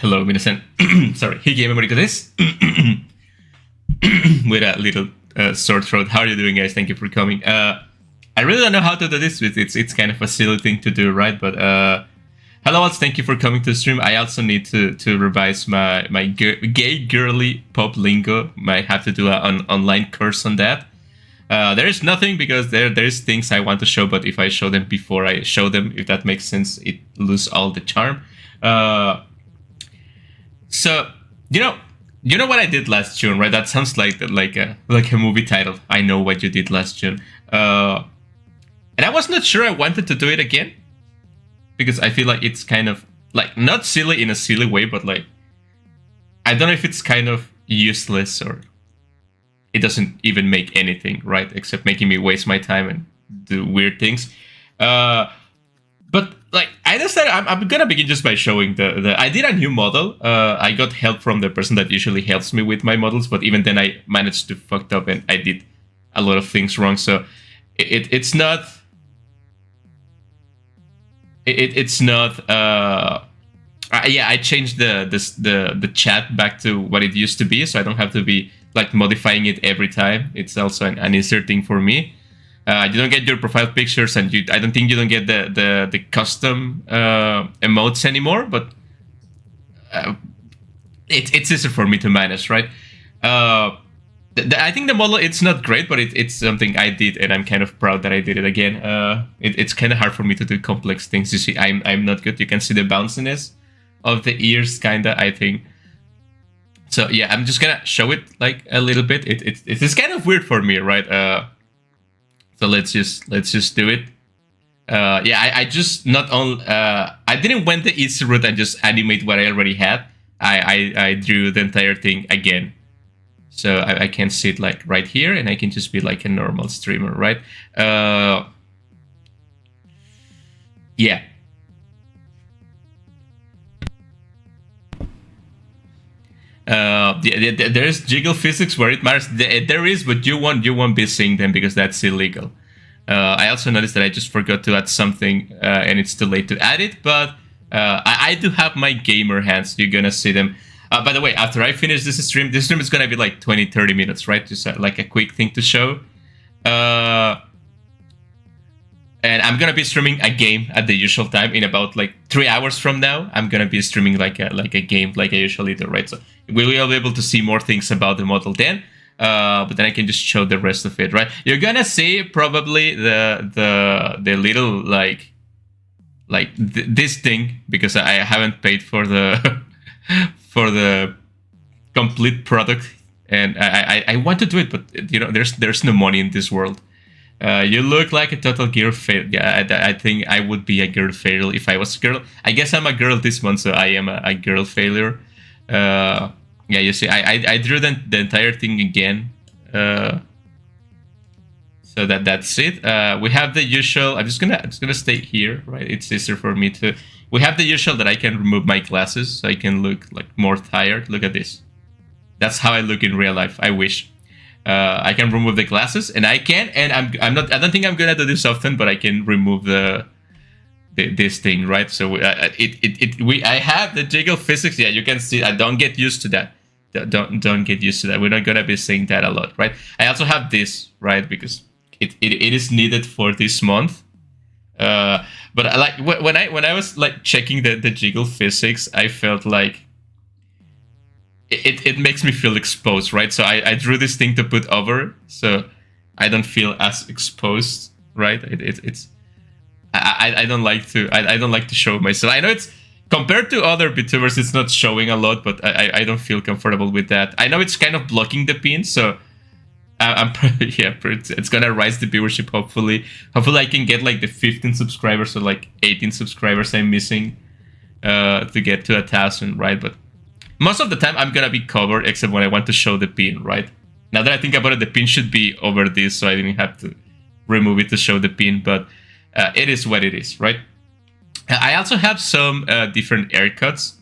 Hello, minasan. Sorry, Hikiyami Moriko this. With a little sore throat. How are you doing, guys? Thank you for coming. I really don't know how to do this. It's kind of a silly thing to do, right? But hello, all. Thank you for coming to the stream. I also need to revise my gay girly pop lingo. Might have to do an online course on that. There is nothing because there's things I want to show, but if I show them before I show them, if that makes sense, it loses all the charm. So you know what I did last June, right? That sounds like a movie title. I know what you did last June, and I was not sure I wanted to do it again because I feel like it's kind of like not silly in a silly way, but like I don't know if it's kind of useless or it doesn't even make anything, right? Except making me waste my time and do weird things. But like I decided I'm gonna begin just by showing the I did a new model. I got help from the person that usually helps me with my models, but even then I managed to fucked up and I did a lot of things wrong. So it's not yeah, I changed the chat back to what it used to be, so I don't have to be like modifying it every time. It's also an insert thing for me. You don't get your profile pictures, and I don't think you don't get the custom emotes anymore. But it's easier for me to manage, right? I think the model it's not great, but it's something I did, and I'm kind of proud that I did it again. It's kind of hard for me to do complex things. You see, I'm not good. You can see the bounciness of the ears, kinda. I think. So yeah, I'm just gonna show it like a little bit. It's kind of weird for me, right? So let's just do it. Yeah, I just not only I didn't went the easy route and just animate what I already had. I drew the entire thing again, so I can see it like right here, and I can just be like a normal streamer, right? Yeah. There's jiggle physics where it matters. There is, but you won't be seeing them because that's illegal. I also noticed that I just forgot to add something, and it's too late to add it. But I do have my gamer hands. You're gonna see them. By the way, after I finish this stream is gonna be like 20-30 minutes, right? Just like a quick thing to show. And I'm gonna be streaming a game at the usual time in about like 3 hours from now. I'm gonna be streaming like a game like I usually do, right? So we will be able to see more things about the model then. But then I can just show the rest of it, right? You're gonna see probably the little this thing because I haven't paid for the for the complete product, and I want to do it, but you know there's no money in this world. You look like a total girl fail. Yeah, I think I would be a girl failure if I was a girl. I guess I'm a girl this month, so I am a girl failure. Yeah, you see, I drew the entire thing again. So that's it. We have the usual. I'm just gonna stay here, right? It's easier for me to. We have the usual that I can remove my glasses, so I can look like more tired. Look at this. That's how I look in real life. I wish. I can remove the glasses, and I can, and I'm not. I don't think I'm gonna do this often, but I can remove this thing, right? So I have the jiggle physics. Yeah, you can see. I don't get used to that. Don't get used to that. We're not gonna be saying that a lot, right? I also have this, right, because it is needed for this month. But I like when I was like checking the jiggle physics, I felt like. It makes me feel exposed, right? So I drew this thing to put over, so I don't feel as exposed, right? I don't like to show myself. I know it's compared to other VTubers, it's not showing a lot, but I don't feel comfortable with that. I know it's kind of blocking the pin, so I'm probably it's gonna rise the viewership. Hopefully I can get like the 15 subscribers or like 18 subscribers I'm missing to get to 1,000, right? But most of the time, I'm gonna be covered, except when I want to show the pin, right? Now that I think about it, the pin should be over this, so I didn't have to remove it to show the pin, but it is what it is, right? I also have some different haircuts,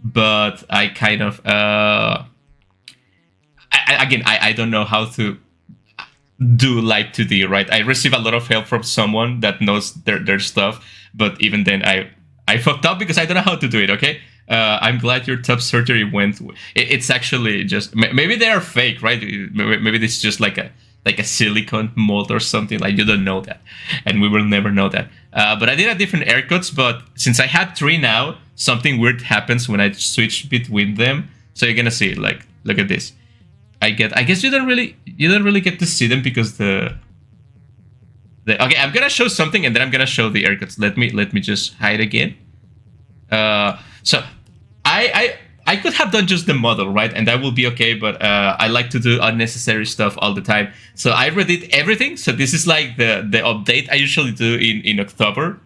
but I kind of... I don't know how to do live 2D, right? I receive a lot of help from someone that knows their stuff, but even then, I fucked up because I don't know how to do it, okay? I'm glad your top surgery went. It's actually just maybe they are fake, right? Maybe this is just like a silicone mold or something. Like you don't know that, and we will never know that. But I did a different haircuts. But since I had 3 now, something weird happens when I switch between them. So you're gonna see, like, look at this. I guess you don't really get to see them because okay, I'm gonna show something and then I'm gonna show the haircuts. Let me just hide again. So I could have done just the model, right? And that will be okay, but I like to do unnecessary stuff all the time. So I redid everything. So this is like the update I usually do in October.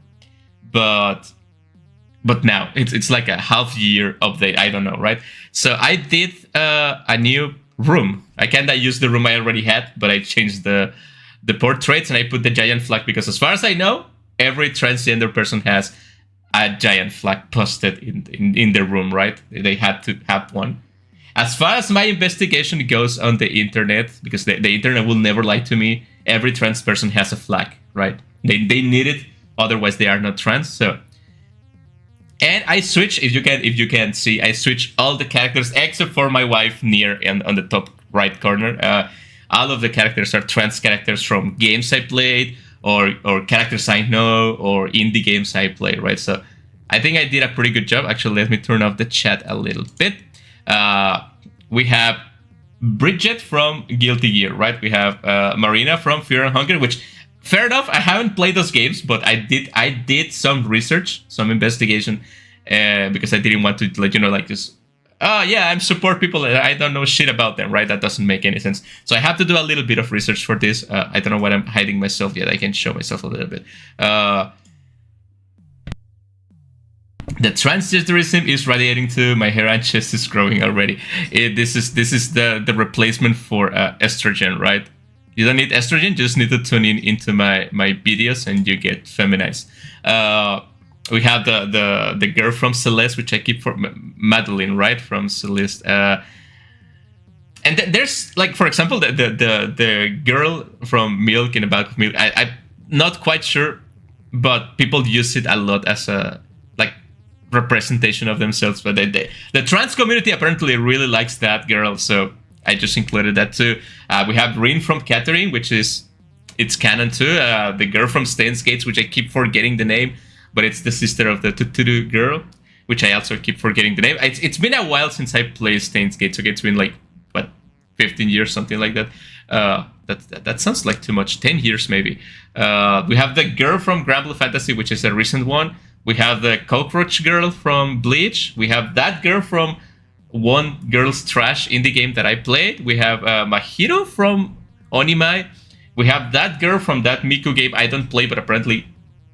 But now it's like a half year update. I don't know, right? So I did a new room. I kinda used the room I already had, but I changed the portraits and I put the giant flag because as far as I know, every transgender person has a giant flag posted in their room, right? They had to have one. As far as my investigation goes on the internet, because the internet will never lie to me, every trans person has a flag, right? They need it, otherwise they are not trans. So, and I switch, if you can see, I switch all the characters except for my wife near and on the top right corner. All of the characters are trans characters from games I played, or characters I know, or indie games I play, right? So I think I did a pretty good job. Actually, let me turn off the chat a little bit. We have Bridget from Guilty Gear, right? We have Marina from Fear and Hunger, which, fair enough, I haven't played those games, but I did some research, some investigation, because I didn't want to let you know, like, just, oh yeah, I'm support people. I don't know shit about them, right? That doesn't make any sense. So I have to do a little bit of research for this. I don't know what I'm hiding myself yet. I can show myself a little bit. The transgenderism is radiating too. My hair and chest is growing already. This is the replacement for estrogen, right? You don't need estrogen. Just need to tune into my videos and you get feminized. We have the girl from Celeste, which I keep for Madeline, right, from Celeste. And there's, like, for example, the girl from Milk in a bag of milk. I'm not quite sure, but people use it a lot as a, like, representation of themselves. But the trans community apparently really likes that girl, so I just included that too. We have Rin from Catherine, which is, it's canon too. The girl from Stains Gates, which I keep forgetting the name, but it's the sister of the Tuturu girl, which I also keep forgetting the name. It's been a while since I played Stains Gate, so it's been like, what, 15 years, something like that. That sounds like too much, 10 years maybe. We have the girl from Grand Blue Fantasy, which is a recent one. We have the cockroach girl from Bleach. We have that girl from One Girl's Trash indie game that I played. We have Mahiro from Onimai. We have that girl from that Miku game I don't play, but apparently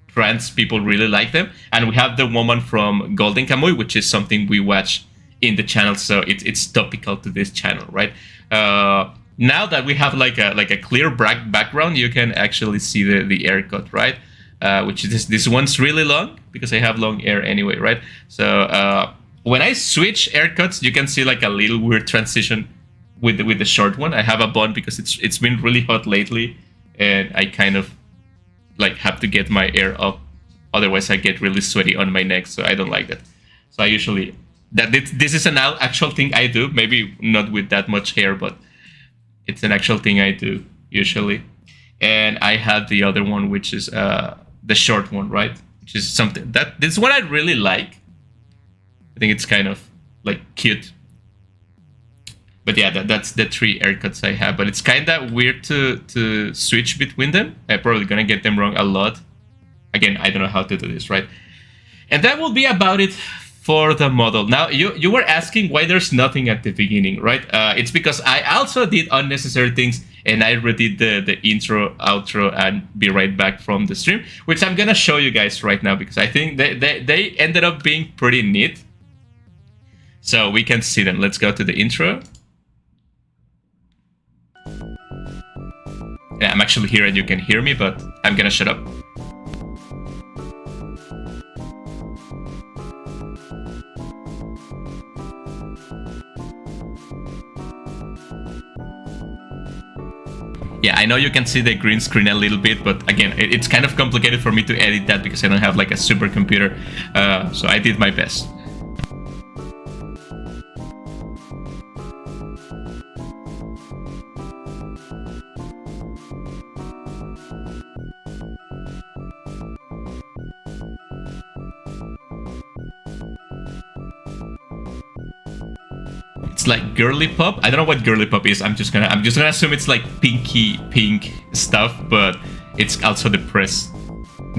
trans people really like them. And we have the woman from Golden Kamuy, which is something we watch in the channel, so it's topical to this channel, right? Now that we have like a clear background, you can actually see the haircut, right? Which is this one's really long because I have long hair anyway, right? So when I switch haircuts, you can see like a little weird transition with the short one. I have a bun because it's been really hot lately, and I kind of like have to get my hair up, otherwise I get really sweaty on my neck, so I don't like that. So I usually this is an actual thing I do, maybe not with that much hair, but it's an actual thing I do usually. And I have the other one, which is the short one, right? Which is something that this one I really like. I think it's kind of like cute. But yeah, that's the 3 haircuts I have. But it's kind of weird to switch between them. I'm probably gonna get them wrong a lot. Again, I don't know how to do this, right? And that will be about it for the model. Now, you were asking why there's nothing at the beginning, right? It's because I also did unnecessary things, and I redid the intro, outro, and be right back from the stream, which I'm gonna show you guys right now because I think they ended up being pretty neat. So we can see them. Let's go to the intro. Yeah, I'm actually here and you can hear me, but I'm gonna shut up. Yeah, I know you can see the green screen a little bit, but again, it's kind of complicated for me to edit that because I don't have like a super computer, so I did my best. It's like girly pop. I don't know what girly pop is. I'm just gonna assume it's like pinky pink stuff, but it's also depressed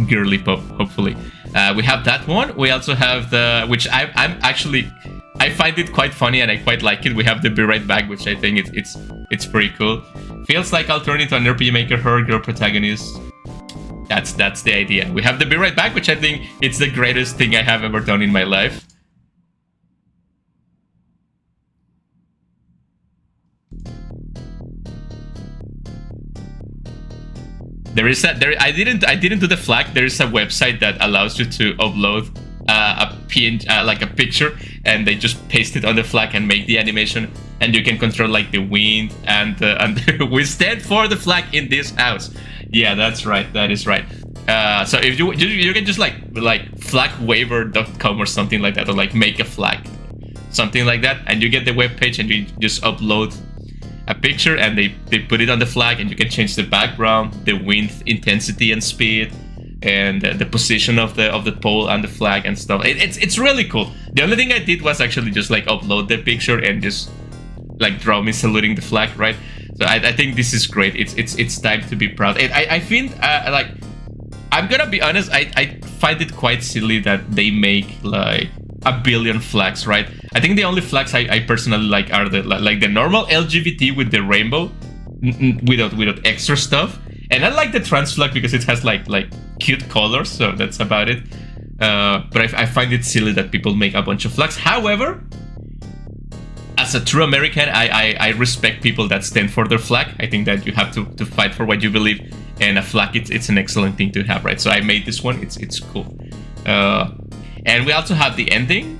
girly pop. Hopefully, we have that one. We also have the which I'm actually I find it quite funny and I quite like it. We have the Be Right Back, which I think it's pretty cool. Feels like alternative to an RPG Maker horror girl protagonist. That's the idea. We have the Be Right Back, which I think it's the greatest thing I have ever done in my life. I didn't do the flag. There is a website that allows you to upload a PNG, like a picture, and they just paste it on the flag and make the animation, and you can control like the wind and we stand for the flag in this house. Yeah, that's right. That is right. So if you can just like flagwaver.com or something like that, or like make a flag, something like that, and you get the web page and you just upload a picture and they put it on the flag, and you can change the background, the wind intensity and speed, and the position of the pole and the flag and stuff. It's really cool. The only thing I did was actually just like upload the picture and just like draw me saluting the flag, right? So I think this is great. It's time to be proud. And I think like I'm gonna be honest, I find it quite silly that they make like a billion flags, right? I think the only flags I personally like are the normal LGBT with the rainbow, without extra stuff. And I like the trans flag because it has like cute colors, so that's about it. But I find it silly that people make a bunch of flags. However, as a true American, I respect people that stand for their flag. I think that you have to fight for what you believe, and a flag it's an excellent thing to have, right? So I made this one. It's cool. And we also have the ending,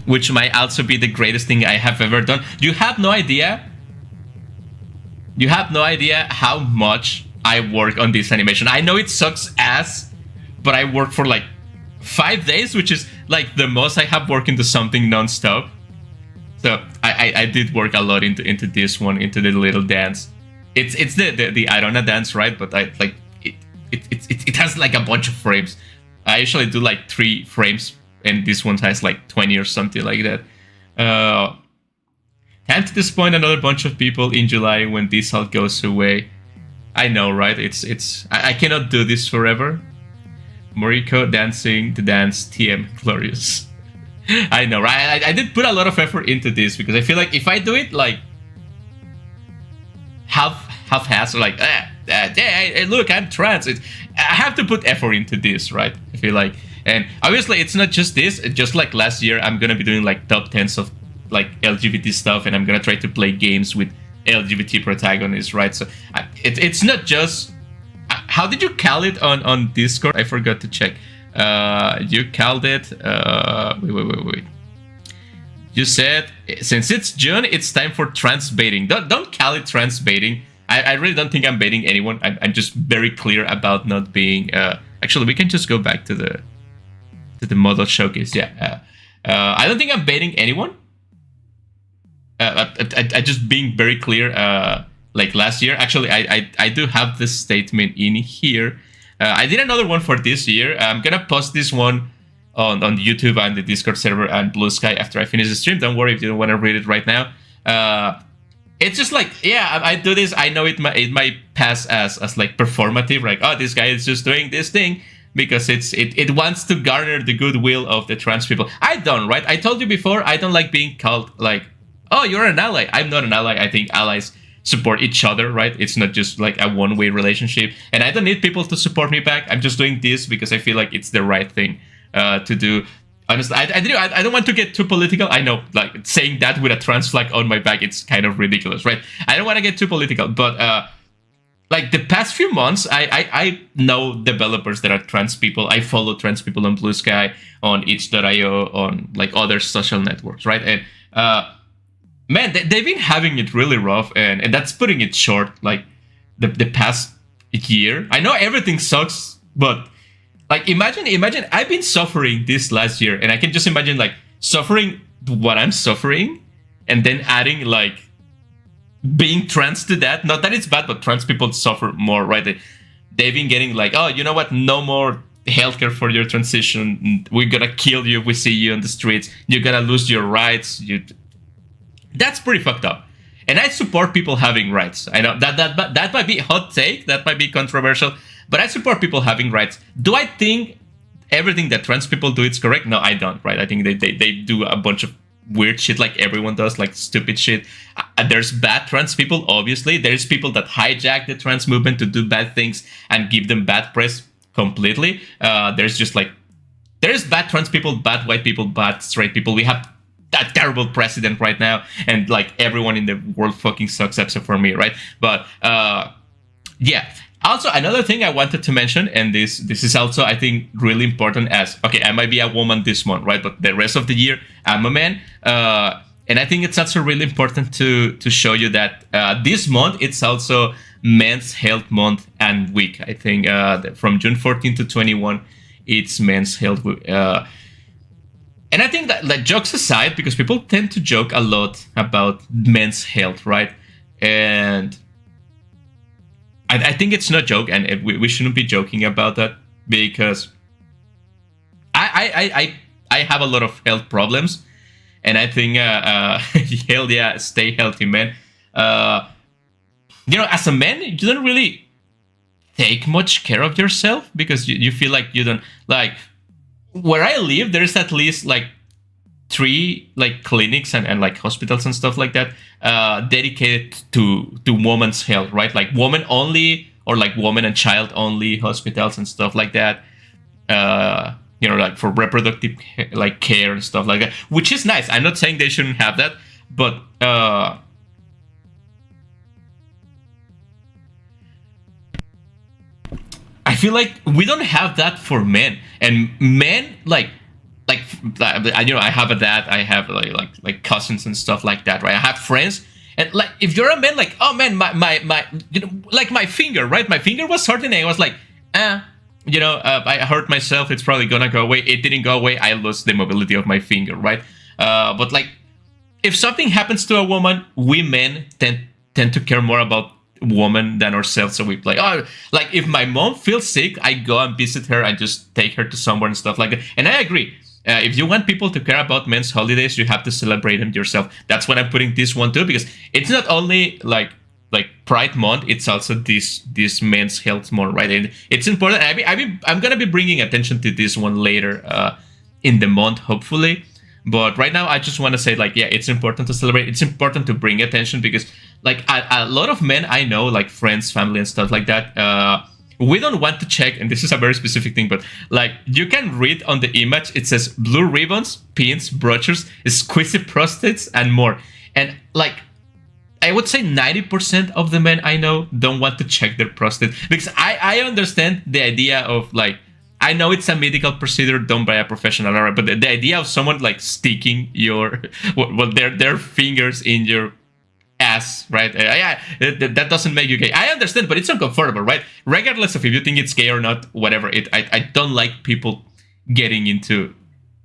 which might also be the greatest thing I have ever done. You have no idea how much I work on this animation. I know it sucks ass, but I worked for like 5 days, which is like the most I have worked into something non-stop. So I did work a lot into this one, into the little dance. It's the Irona dance, right? But I like it has like a bunch of frames. I usually do like 3 frames, and this one has like 20 or something like that. Time to disappoint another bunch of people in July when this all goes away. I know, right? I cannot do this forever. Moriko dancing the dance TM glorious. I know, right? I did put a lot of effort into this because I feel like if I do it like half-assed, or like hey, look, I'm trans. I have to put effort into this, right? I feel like, and obviously it's not just this. Just like last year, I'm gonna be doing like top 10s of like LGBT stuff, and I'm gonna try to play games with LGBT protagonists, right? So it's not just. How did you call it on Discord? I forgot to check. You called it. Wait. You said since it's June, it's time for trans baiting. Don't call it trans baiting. I really don't think I'm baiting anyone. I'm just very clear about not being. Actually, we can just go back to the model showcase. Yeah. I don't think I'm baiting anyone. I just being very clear. Like last year, actually, I do have this statement in here. I did another one for this year. I'm gonna post this one on YouTube and the Discord server and Blue Sky after I finish the stream. Don't worry if you don't want to read it right now. It's just like, yeah, I do this. I know it might pass as like performative, like, oh, this guy is just doing this thing because it wants to garner the goodwill of the trans people. I don't, right? I told you before, I don't like being called like, oh, you're an ally. I'm not an ally. I think allies support each other, right? It's not just like a one-way relationship, and I don't need people to support me back. I'm just doing this because I feel like it's the right thing to do. Honestly, I don't want to get too political. I know, like, saying that with a trans flag on my back, it's kind of ridiculous, right? I don't want to get too political, but like the past few months, I know developers that are trans people. I follow trans people on Blue Sky, on itch.io, on like other social networks, right? And man, they've been having it really rough, and that's putting it short. Like the past year, I know everything sucks, but like imagine I've been suffering this last year, and I can just imagine like suffering what I'm suffering, and then adding like being trans to that. Not that it's bad, but trans people suffer more, right? They've been getting like, oh, you know what? No more healthcare for your transition. We're gonna kill you if we see you on the streets. You're gonna lose your rights. That's pretty fucked up. And I support people having rights. I know that might be a hot take, that might be controversial, but I support people having rights. Do I think everything that trans people do is correct? No, I don't, right? I think they do a bunch of weird shit like everyone does, like stupid shit. There's bad trans people, obviously. There's people that hijack the trans movement to do bad things and give them bad press completely. There's bad trans people, bad white people, bad straight people. We have a terrible president right now, and like everyone in the world fucking sucks except for me, right? But yeah. Also, another thing I wanted to mention, and this is also, I think, really important as, okay, I might be a woman this month, right? But the rest of the year, I'm a man. And I think it's also really important to show you that this month, it's also Men's Health Month and Week. I think from June 14 to 21, it's Men's Health Week. And I think that, like, jokes aside, because people tend to joke a lot about men's health, right? And I think it's not a joke, and we shouldn't be joking about that, because I have a lot of health problems, and I think hell yeah, stay healthy, man. As a man, you don't really take much care of yourself because you feel like you don't, like, where I live, there's at least like 3 like clinics and like hospitals and stuff like that dedicated to women's health, right? Like woman only, or like woman and child only hospitals and stuff like that. Like for reproductive like care and stuff like that, which is nice. I'm not saying they shouldn't have that, but I feel like we don't have that for men. And men, like I have a dad, I have like cousins and stuff like that, right? I have friends, and like if you're a man, like, oh man, my like my finger, right? My finger was hurting, and I was like, I hurt myself. It's probably gonna go away. It didn't go away. I lost the mobility of my finger, right? But like, if something happens to a woman, we men tend to care more about woman than ourselves. So we like, oh, like if my mom feels sick, I go and visit her and just take her to somewhere and stuff like that. And I agree. If you want people to care about men's holidays, you have to celebrate them yourself. That's what I'm putting this one too, because it's not only like Pride Month, it's also this Men's Health Month, right? And it's important. I'm gonna be bringing attention to this one later in the month, hopefully. But right now, I just want to say, like, yeah, it's important to celebrate. It's important to bring attention, because like a lot of men I know, like friends, family, and stuff like that, we don't want to check, and this is a very specific thing, but like you can read on the image, it says blue ribbons, pins, brochures, exquisite prostates, and more. And like, I would say 90% of the men I know don't want to check their prostate, because I understand the idea of like, I know it's a medical procedure done by a professional, right? But the idea of someone like sticking their fingers in your ass, right? Yeah, that doesn't make you gay. I understand, but it's uncomfortable, right? Regardless of if you think it's gay or not, whatever. I don't like people getting into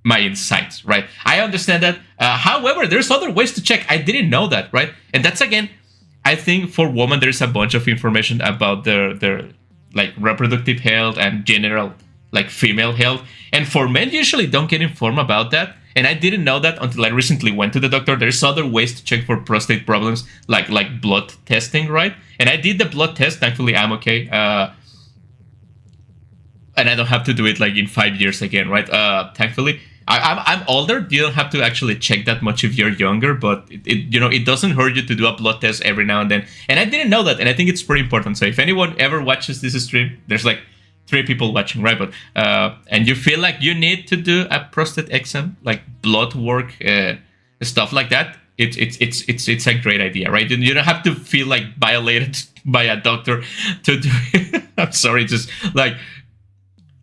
my insides, right? I understand that. However, there's other ways to check. I didn't know that, right? And that's, again, I think for women, there's a bunch of information about their like reproductive health and general like female health. And for men, usually don't get informed about that. And I didn't know that until I recently went to the doctor. There's other ways to check for prostate problems, like blood testing, right? And I did the blood test. Thankfully, I'm okay. And I don't have to do it like in 5 years again, right? Thankfully, I'm older. You don't have to actually check that much if you're younger, but it doesn't hurt you to do a blood test every now and then. And I didn't know that, and I think it's pretty important. So if anyone ever watches this stream, there's like 3 people watching, right? But and you feel like you need to do a prostate exam, like blood work, stuff like that, it's a great idea, right? You don't have to feel like violated by a doctor to do it. I'm sorry, just like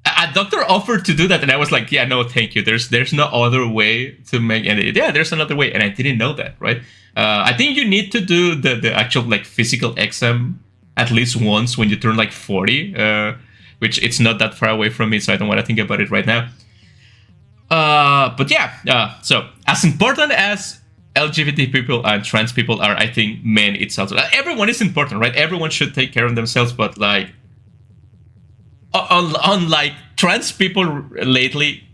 a doctor offered to do that, and I was like, yeah, no, thank you. There's no other way to make it. Yeah, there's another way, and I didn't know that, right? I think you need to do the actual like physical exam at least once when you turn like 40. Which it's not that far away from me, so I don't want to think about it right now. But yeah, so as important as LGBT people and trans people are, I think men, it's also, everyone is important, right? Everyone should take care of themselves, but like, unlike trans people lately,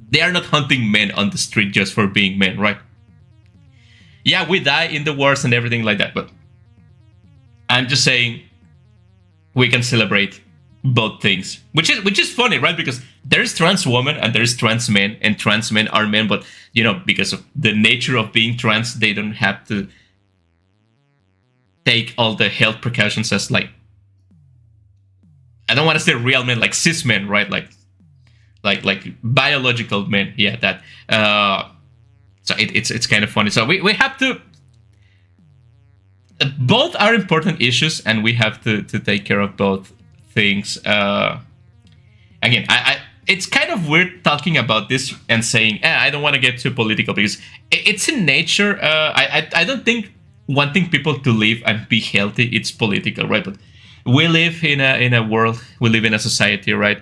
they are not hunting men on the street just for being men, right? Yeah, we die in the wars and everything like that, but I'm just saying we can celebrate both things, which is funny, right? Because there's trans women and there's trans men, and trans men are men, but because of the nature of being trans, they don't have to take all the health precautions as, like, I don't want to say real men, like cis men, right? Like biological men. Yeah, that. So it's kind of funny. So we have to. Both are important issues, and we have to take care of both things. Again, it's kind of weird talking about this and saying, I don't want to get too political, because it's in nature. I don't think wanting people to live and be healthy, it's political, right? But we live in a world, we live in a society, right?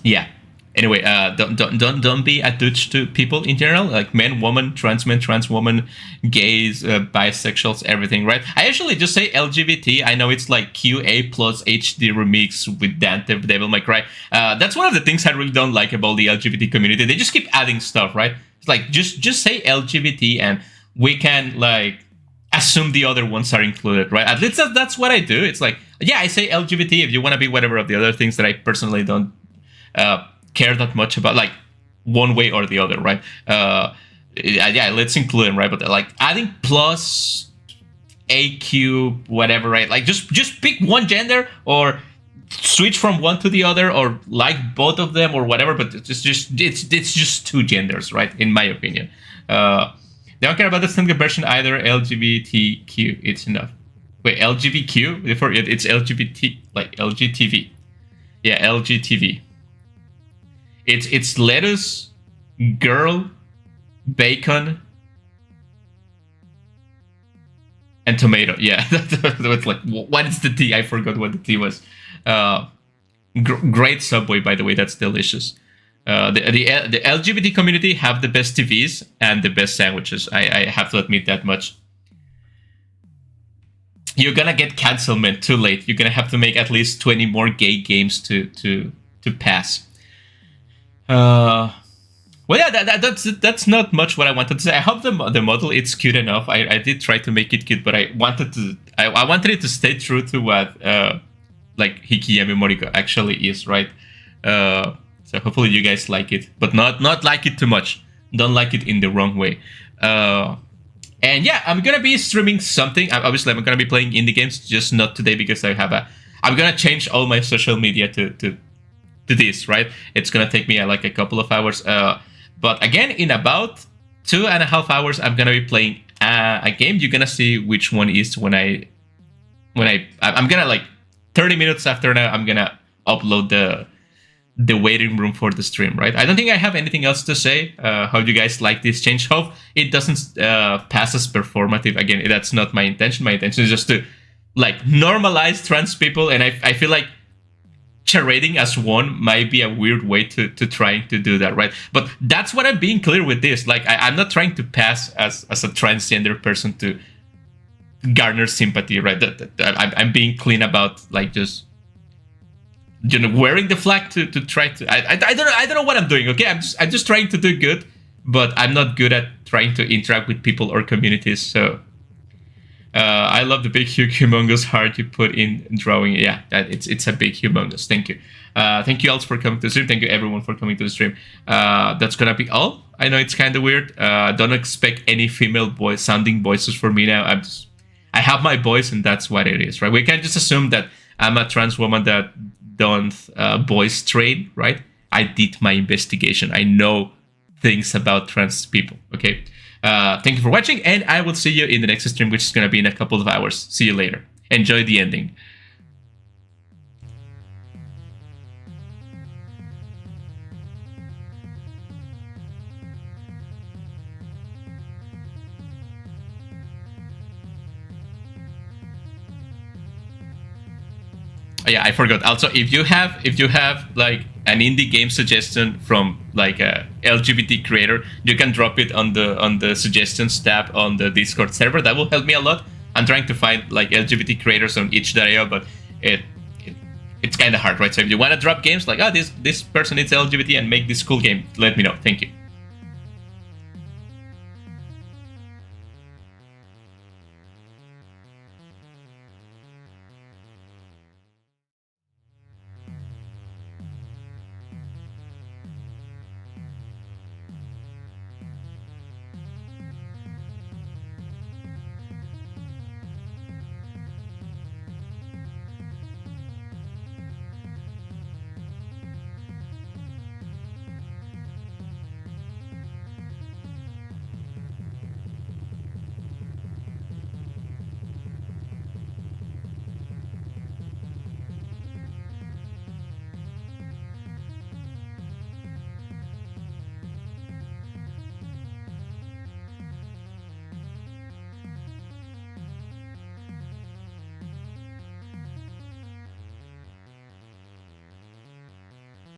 Yeah. Anyway, don't be a douche to people in general, like men, trans woman, gays, bisexuals, everything, right? I actually just say LGBT. I know it's like QA plus HD remix with Dante, Devil May Cry. That's one of the things I really don't like about the LGBT community. They just keep adding stuff, right? It's like just say LGBT, and we can like assume the other ones are included, right? At least that's what I do. It's like, yeah, I say LGBT if you want to be whatever of the other things that I personally don't care that much about, like one way or the other, right? Yeah, let's include them, right? But like adding plus AQ, whatever, right? Like just pick one gender or switch from one to the other, or like both of them or whatever. But it's just two genders, right? In my opinion, they don't care about the standard version either. LGBTQ, it's enough. Wait, LGBTQ before it's LGBT, like LGTV. Yeah, LGTV. It's lettuce, girl, bacon, and tomato. Yeah, that's like, what is the T? I forgot what the T was. Great Subway, by the way. That's delicious. The LGBT community have the best TVs and the best sandwiches. I have to admit that much. You're gonna get cancelment too late. You're gonna have to make at least 20 more gay games to pass. Well, yeah, that's not much what I wanted to say. I hope the model it's cute enough. I did try to make it cute, but I wanted it to stay true to what like Hikiyami Moriko actually is, right? So hopefully you guys like it, but not like it too much. Don't like it in the wrong way. And yeah, I'm gonna be streaming something. Obviously, I'm gonna be playing indie games, just not today because I'm gonna change all my social media to this, right? It's gonna take me like a couple of hours. But again, in about 2.5 hours, I'm gonna be playing a game. You're gonna see which one is when I'm gonna, like 30 minutes after now, I'm gonna upload the waiting room for the stream, right? I don't think I have anything else to say. How do you guys like this change? Hope it doesn't pass as performative. Again, that's not my intention. My intention is just to like normalize trans people, and I feel like charading as one might be a weird way to trying to do that, right? But that's what I'm being clear with this. Like I'm not trying to pass as a transgender person to garner sympathy, right? I'm being clean about like just wearing the flag to try to. I don't know what I'm doing. Okay, I'm just trying to do good, but I'm not good at trying to interact with people or communities. So I love the big humongous heart you put in drawing. Yeah, it's a big humongous. Thank you. Thank you all for coming to the stream. Thank you everyone for coming to the stream. That's gonna be all. I know it's kind of weird. Don't expect any female sounding voices for me now. I have my voice, and that's what it is, right? We can't just assume that I'm a trans woman that don't voice train, right? I did my investigation. I know things about trans people. Okay. Thank you for watching, and I will see you in the next stream, which is going to be in a couple of hours. See you later. Enjoy the ending. Yeah, I forgot. Also, if you have like an indie game suggestion from like a LGBT creator, you can drop it on the suggestions tab on the Discord server. That will help me a lot. I'm trying to find like LGBT creators on itch.io, but it's kind of hard, right? So if you want to drop games like, oh, this person is LGBT and make this cool game, let me know. Thank you.